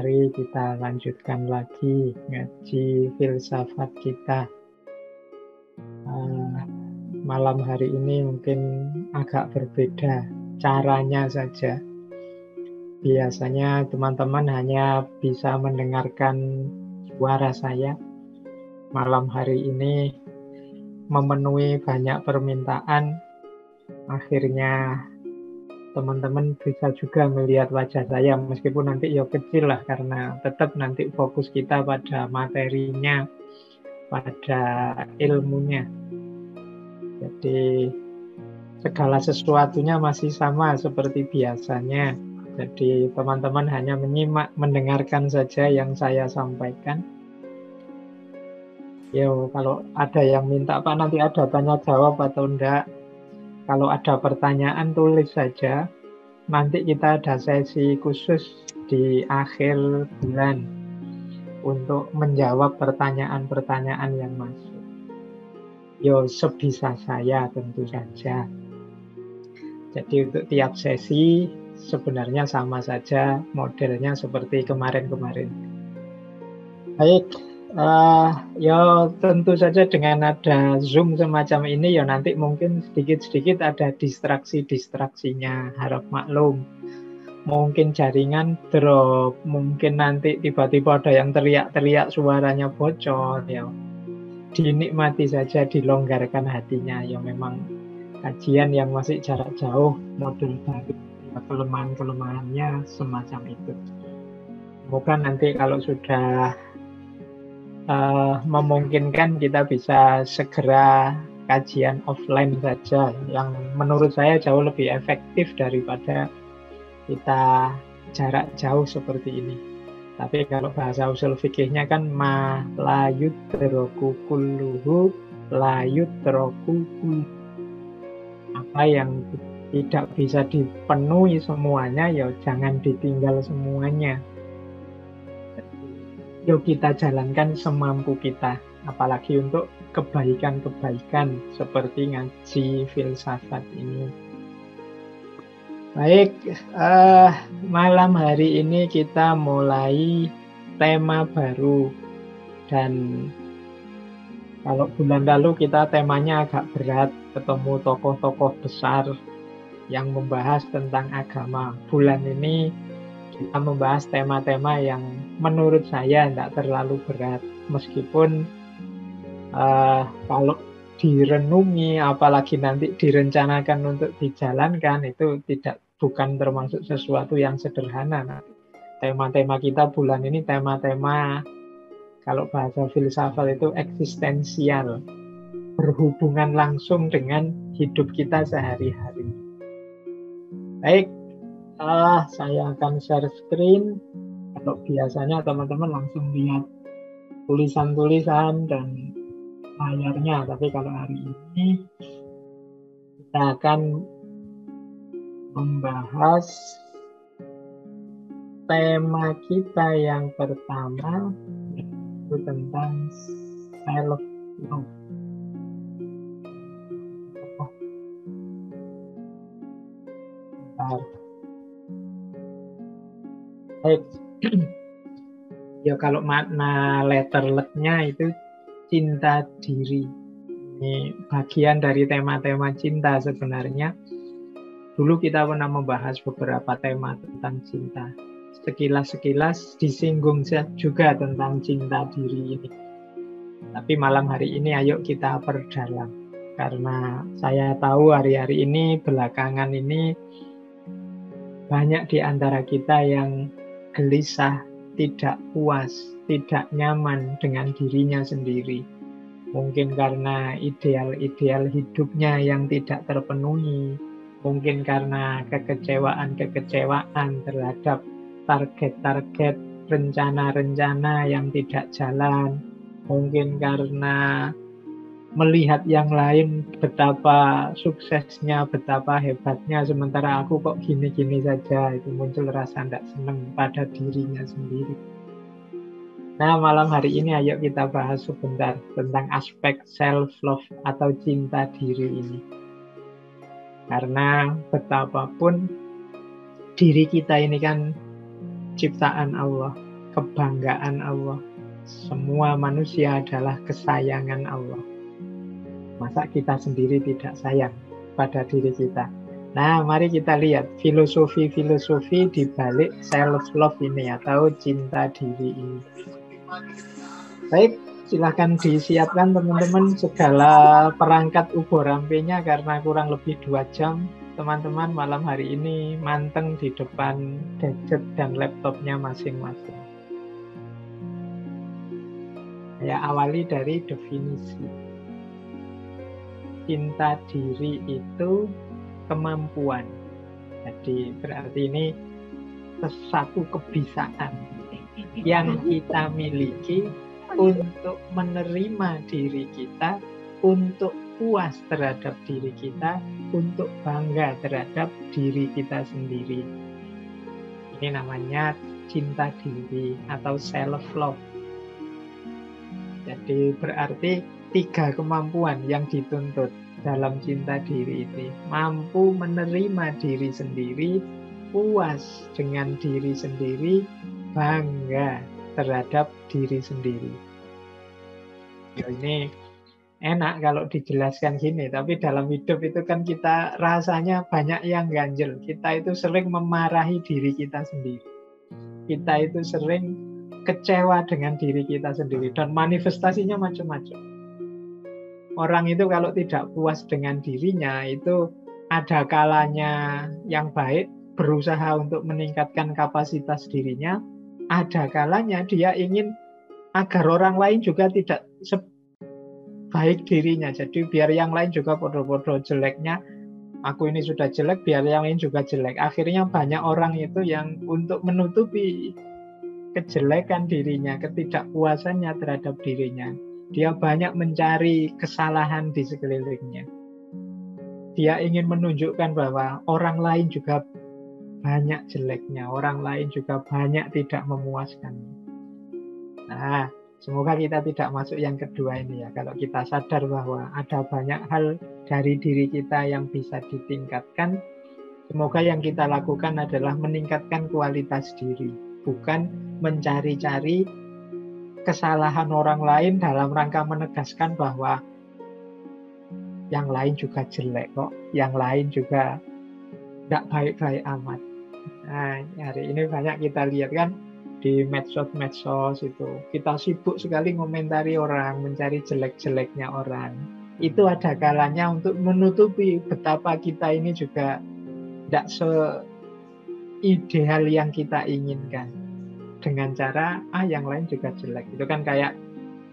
Mari kita lanjutkan lagi ngaji filsafat kita. Malam hari ini mungkin agak berbeda caranya saja. Biasanya teman-teman hanya bisa mendengarkan suara saya. Malam hari ini memenuhi banyak permintaan. Akhirnya teman-teman bisa juga melihat wajah saya, meskipun nanti ya kecil lah, karena tetap nanti fokus kita pada materinya, pada ilmunya. Jadi segala sesuatunya masih sama seperti biasanya. Jadi teman-teman hanya menyimak, mendengarkan saja yang saya sampaikan. Yo, kalau ada yang minta, Pak, nanti ada tanya jawab atau enggak? Kalau ada pertanyaan tulis saja. Nanti kita ada sesi khusus di akhir bulan untuk menjawab pertanyaan-pertanyaan yang masuk. Yo, sebisa saya tentu saja. Jadi untuk tiap sesi sebenarnya sama saja, modelnya seperti kemarin-kemarin. Baik, ya tentu saja dengan ada Zoom semacam ini ya nanti mungkin sedikit-sedikit ada distraksinya, harap maklum. Mungkin jaringan drop, mungkin nanti tiba-tiba ada yang teriak-teriak suaranya bocor, ya dinikmati saja, dilonggarkan hatinya. Ya memang kajian yang masih jarak jauh, modul baru, ya kelemahan-kelemahannya semacam itu. Semoga nanti kalau sudah memungkinkan kita bisa segera kajian offline saja, yang menurut saya jauh lebih efektif daripada kita jarak jauh seperti ini. Tapi kalau bahasa usul fikihnya kan ma la yudraku kulluhu la yudraku kulluhu. Apa yang tidak bisa dipenuhi semuanya ya jangan ditinggal semuanya. Yuk kita jalankan semampu kita, apalagi untuk kebaikan-kebaikan seperti ngaji filsafat ini. Baik, malam hari ini kita mulai tema baru. Dan kalau bulan lalu kita temanya agak berat, ketemu tokoh-tokoh besar yang membahas tentang agama. Bulan ini kita membahas tema-tema yang menurut saya tidak terlalu berat, meskipun kalau direnungi, apalagi nanti direncanakan untuk dijalankan, itu bukan termasuk sesuatu yang sederhana. Tema-tema kita bulan ini tema-tema, kalau bahasa filsafat itu eksistensial, berhubungan langsung dengan hidup kita sehari-hari. Baik, saya akan share screen. Kalau biasanya teman-teman langsung lihat tulisan-tulisan dan layarnya, tapi kalau hari ini kita akan membahas tema kita yang pertama, yaitu tentang self-love. Baik. Ya kalau makna letterless-nya itu cinta diri. Ini bagian dari tema-tema cinta sebenarnya. Dulu kita pernah membahas beberapa tema tentang cinta. Sekilas-sekilas disinggung juga tentang cinta diri ini. Tapi malam hari ini ayo kita perdalam. Karena saya tahu hari-hari ini, belakangan ini, banyak di antara kita yang gelisah, tidak puas, tidak nyaman dengan dirinya sendiri. Mungkin karena ideal-ideal hidupnya yang tidak terpenuhi. Mungkin karena kekecewaan-kekecewaan terhadap target-target, rencana-rencana yang tidak jalan. Mungkin karena melihat yang lain betapa suksesnya, betapa hebatnya, sementara aku kok gini-gini saja. Itu muncul rasa tidak senang pada dirinya sendiri. Nah, malam hari ini ayo kita bahas sebentar tentang aspek self-love atau cinta diri ini. Karena betapapun diri kita ini kan ciptaan Allah. kebanggaan Allah. Semua manusia adalah kesayangan Allah. Masa kita sendiri tidak sayang pada diri kita? Nah, mari kita lihat filosofi-filosofi di balik self-love ini atau cinta diri ini. Baik, silahkan disiapkan teman-teman segala perangkat ubur rampenya karena kurang lebih 2 jam. Teman-teman malam hari ini manteng di depan gadget dan laptopnya masing-masing. Saya awali dari definisi. Cinta diri itu kemampuan. Jadi berarti ini sesuatu kebiasaan yang kita miliki untuk menerima diri kita, untuk puas terhadap diri kita, untuk bangga terhadap diri kita sendiri. Ini namanya cinta diri atau self-love. Jadi berarti 3 kemampuan yang dituntut dalam cinta diri ini. Mampu menerima diri sendiri, puas dengan diri sendiri, bangga terhadap diri sendiri. Ini enak kalau dijelaskan gini, tapi dalam hidup itu kan kita rasanya banyak yang ganjel. Kita itu sering memarahi diri kita sendiri. Kita itu sering kecewa dengan diri kita sendiri dan manifestasinya macam-macam. Orang itu kalau tidak puas dengan dirinya itu ada kalanya yang baik berusaha untuk meningkatkan kapasitas dirinya, ada kalanya dia ingin agar orang lain juga tidak sebaik dirinya. Jadi biar yang lain juga podo-podo jeleknya, aku ini sudah jelek, biar yang lain juga jelek. Akhirnya banyak orang itu yang untuk menutupi kejelekan dirinya, ketidakpuasannya terhadap dirinya, dia banyak mencari kesalahan di sekelilingnya. Dia ingin menunjukkan bahwa orang lain juga banyak jeleknya, orang lain juga banyak tidak memuaskannya. Nah, semoga kita tidak masuk yang kedua ini ya. Kalau kita sadar bahwa ada banyak hal dari diri kita yang bisa ditingkatkan, semoga yang kita lakukan adalah meningkatkan kualitas diri, bukan mencari-cari kesalahan orang lain dalam rangka menegaskan bahwa yang lain juga jelek kok, yang lain juga tidak baik-baik amat. Nah, hari ini banyak kita lihat kan di medsos itu, kita sibuk sekali ngomentari orang, mencari jelek-jeleknya orang. Itu ada kalanya untuk menutupi betapa kita ini juga tidak se-ideal yang kita inginkan. Dengan cara, yang lain juga jelek. Itu kan kayak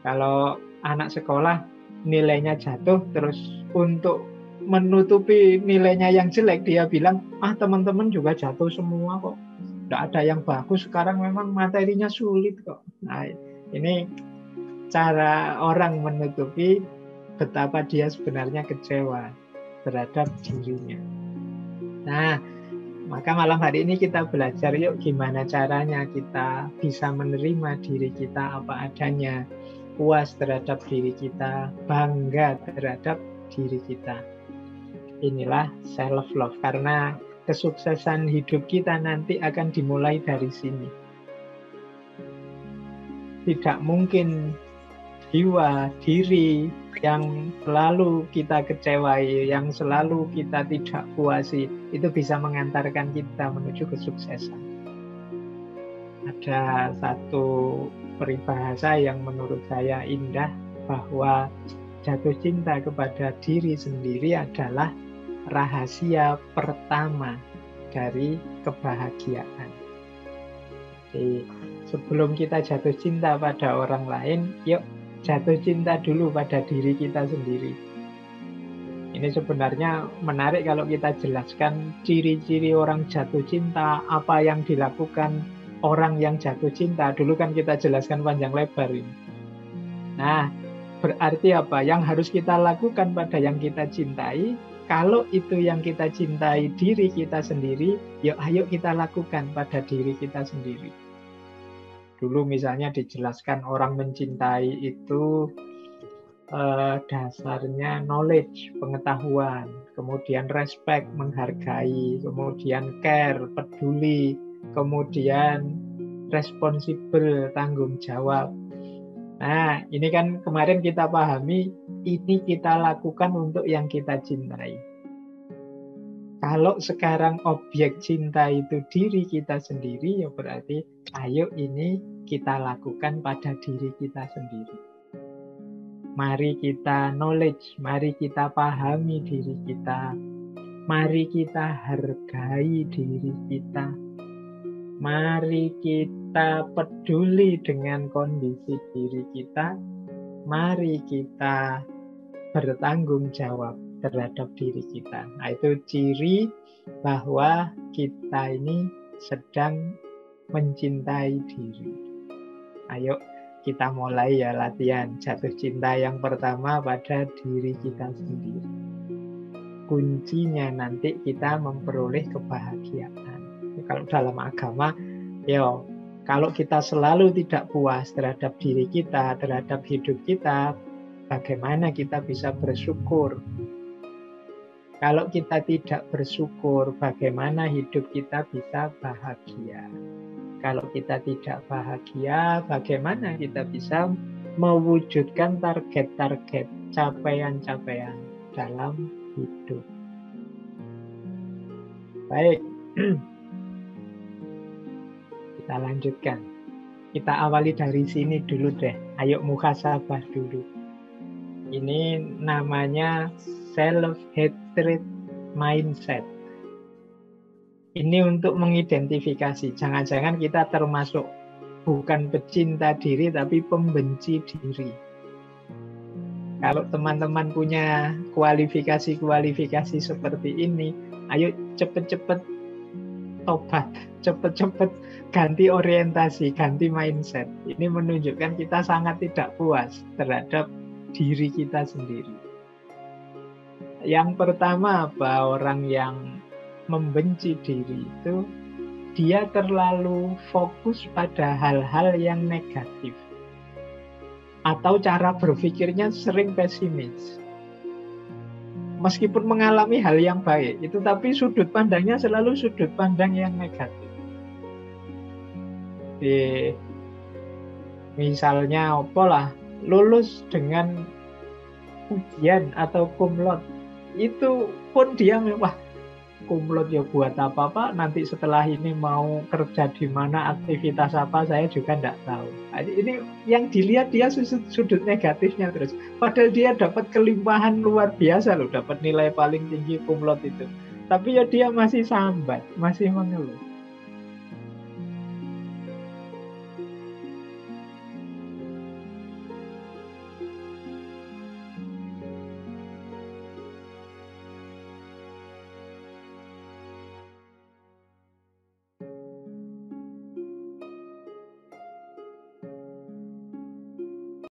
kalau anak sekolah nilainya jatuh, terus untuk menutupi nilainya yang jelek, dia bilang, teman-teman juga jatuh semua kok. Tidak ada yang bagus, sekarang memang materinya sulit kok. Nah, ini cara orang menutupi betapa dia sebenarnya kecewa terhadap dirinya. Nah, maka malam hari ini kita belajar yuk gimana caranya kita bisa menerima diri kita apa adanya, puas terhadap diri kita, bangga terhadap diri kita. Inilah self-love, karena kesuksesan hidup kita nanti akan dimulai dari sini. Tidak mungkin jiwa, diri yang selalu kita kecewai, yang selalu kita tidak puasi, itu bisa mengantarkan kita menuju kesuksesan. Ada satu peribahasa yang menurut saya indah, bahwa jatuh cinta kepada diri sendiri adalah rahasia pertama dari kebahagiaan. Jadi, sebelum kita jatuh cinta pada orang lain, yuk jatuh cinta dulu pada diri kita sendiri. Ini sebenarnya menarik kalau kita jelaskan ciri-ciri orang jatuh cinta, apa yang dilakukan orang yang jatuh cinta. Dulu kan kita jelaskan panjang lebar ini. Nah, berarti apa? Yang harus kita lakukan pada yang kita cintai, kalau itu yang kita cintai diri kita sendiri, yuk ayo kita lakukan pada diri kita sendiri. Dulu misalnya dijelaskan orang mencintai itu dasarnya knowledge, pengetahuan, kemudian respect, menghargai, kemudian care, peduli, kemudian responsibel, tanggung jawab. Nah, ini kan kemarin kita pahami, ini kita lakukan untuk yang kita cintai. Kalau sekarang objek cinta itu diri kita sendiri, ya berarti ayo ini kita lakukan pada diri kita sendiri. Mari kita knowledge, mari kita pahami diri kita, mari kita hargai diri kita, mari kita peduli dengan kondisi diri kita, mari kita bertanggung jawab terhadap diri kita. Nah, itu ciri bahwa kita ini sedang mencintai diri. Ayo kita mulai ya latihan jatuh cinta yang pertama pada diri kita sendiri. Kuncinya nanti kita memperoleh kebahagiaan. Kalau dalam agama, ya kalau kita selalu tidak puas terhadap diri kita, terhadap hidup kita, bagaimana kita bisa bersyukur? Kalau kita tidak bersyukur, bagaimana hidup kita bisa bahagia? Kalau kita tidak bahagia, bagaimana kita bisa mewujudkan target-target, capaian-capaian dalam hidup? Baik, kita lanjutkan. Kita awali dari sini dulu deh. Ayo muhasabah dulu. Ini namanya self-hatred mindset. Ini untuk mengidentifikasi. Jangan-jangan kita termasuk bukan pecinta diri, tapi pembenci diri. Kalau teman-teman punya kualifikasi-kualifikasi seperti ini, ayo cepet-cepet tobat, cepet-cepet ganti orientasi, ganti mindset. Ini menunjukkan kita sangat tidak puas terhadap diri kita sendiri. Yang pertama apa? Orang yang membenci diri itu, dia terlalu fokus pada hal-hal yang negatif. Atau cara berpikirnya sering pesimis. Meskipun mengalami hal yang baik, itu tapi sudut pandangnya selalu sudut pandang yang negatif. Misalnya apalah, lulus dengan ujian atau cum laude, itu pun dia wah, cum laude ya buat apa-apa, nanti setelah ini mau kerja di mana, aktivitas apa, saya juga tidak tahu. Ini yang dilihat dia sudut negatifnya terus. Padahal dia dapat kelimpahan luar biasa loh, dapat nilai paling tinggi cum laude itu. Tapi ya dia masih sambat, masih mengeluh.